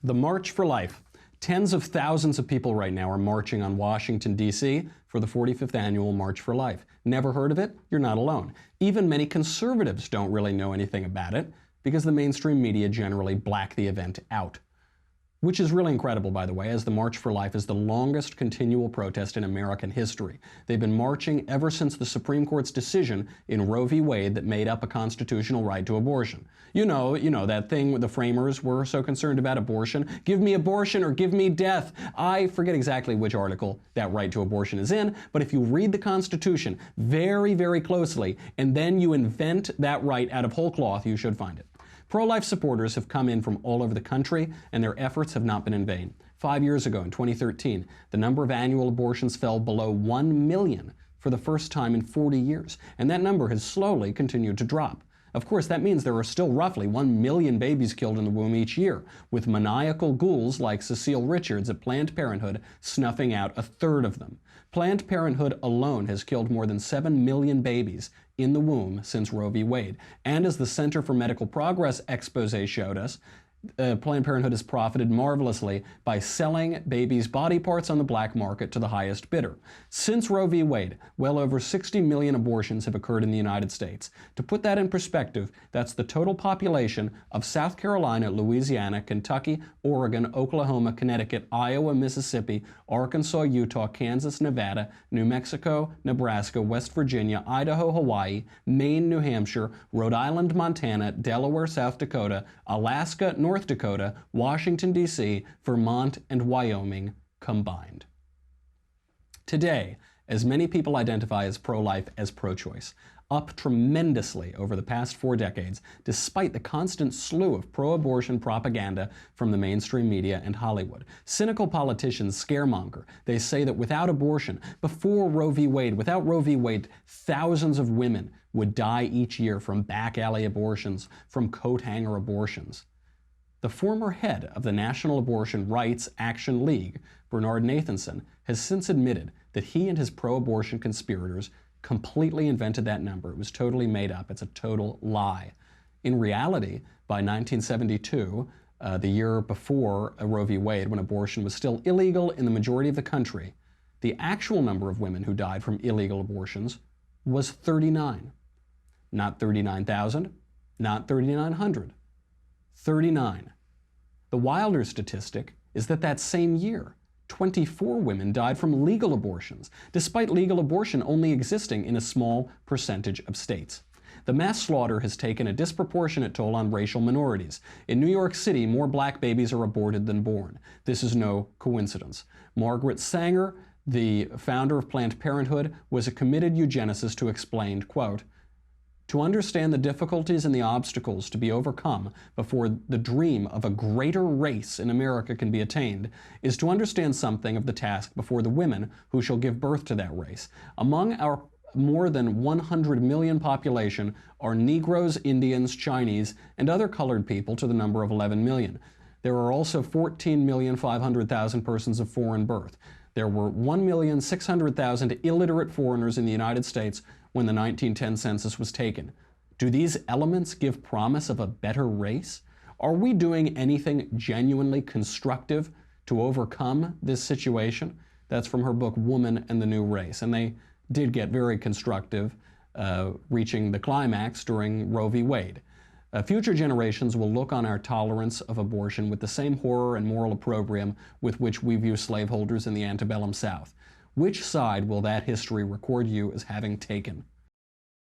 The March for Life. Tens of thousands of people right now are marching on Washington, D.C. for the 45th annual March for Life. Never heard of it? You're not alone. Even many conservatives don't really know anything about it because the mainstream media generally black the event out. Which is really incredible, by the way, as the March for Life is the longest continual protest in American history. They've been marching ever since the Supreme Court's decision in Roe v. Wade that made up a constitutional right to abortion. You know that thing where the framers were so concerned about abortion. Give me abortion or give me death. I forget exactly which article that right to abortion is in, but if you read the Constitution very, very closely, and then you invent that right out of whole cloth, you should find it. Pro-life supporters have come in from all over the country, and their efforts have not been in vain. 5 years ago, in 2013, the number of annual abortions fell below 1 million for the first time in 40 years, and that number has slowly continued to drop. Of course, that means there are still roughly 1 million babies killed in the womb each year, with maniacal ghouls like Cecile Richards at Planned Parenthood snuffing out a third of them. Planned Parenthood alone has killed more than 7 million babies in the womb since Roe v. Wade. And as the Center for Medical Progress expose showed us, Planned Parenthood has profited marvelously by selling babies' body parts on the black market to the highest bidder. Since Roe v. Wade, well over 60 million abortions have occurred in the United States. To put that in perspective, that's the total population of South Carolina, Louisiana, Kentucky, Oregon, Oklahoma, Connecticut, Iowa, Mississippi, Arkansas, Utah, Kansas, Nevada, New Mexico, Nebraska, West Virginia, Idaho, Hawaii, Maine, New Hampshire, Rhode Island, Montana, Delaware, South Dakota, Alaska, North Dakota, Washington, D.C., Vermont, and Wyoming combined. Today, as many people identify as pro-life as pro-choice, up tremendously over the past 4 decades, despite the constant slew of pro-abortion propaganda from the mainstream media and Hollywood. Cynical politicians scaremonger. They say that without abortion, before Roe v. Wade, without Roe v. Wade, thousands of women would die each year from back alley abortions, from coat hanger abortions. The former head of the National Abortion Rights Action League, Bernard Nathanson, has since admitted that he and his pro-abortion conspirators completely invented that number. It was totally made up. It's a total lie. In reality, by 1972, the year before Roe v. Wade, when abortion was still illegal in the majority of the country, the actual number of women who died from illegal abortions was 39. Not 39,000, not 3,900. 39. The wilder statistic is that same year, 24 women died from legal abortions, despite legal abortion only existing in a small percentage of states. The mass slaughter has taken a disproportionate toll on racial minorities. In New York City, more black babies are aborted than born. This is no coincidence. Margaret Sanger, the founder of Planned Parenthood, was a committed eugenicist who explained, quote, "To understand the difficulties and the obstacles to be overcome before the dream of a greater race in America can be attained is to understand something of the task before the women who shall give birth to that race. Among our more than 100 million population are Negroes, Indians, Chinese, and other colored people to the number of 11 million. There are also 14,500,000 persons of foreign birth. There were 1,600,000 illiterate foreigners in the United States when the 1910 census was taken. Do these elements give promise of a better race? Are we doing anything genuinely constructive to overcome this situation?" That's from her book, Woman and the New Race. And they did get very constructive, reaching the climax during Roe v. Wade. Future generations will look on our tolerance of abortion with the same horror and moral opprobrium with which we view slaveholders in the antebellum South. Which side will that history record you as having taken?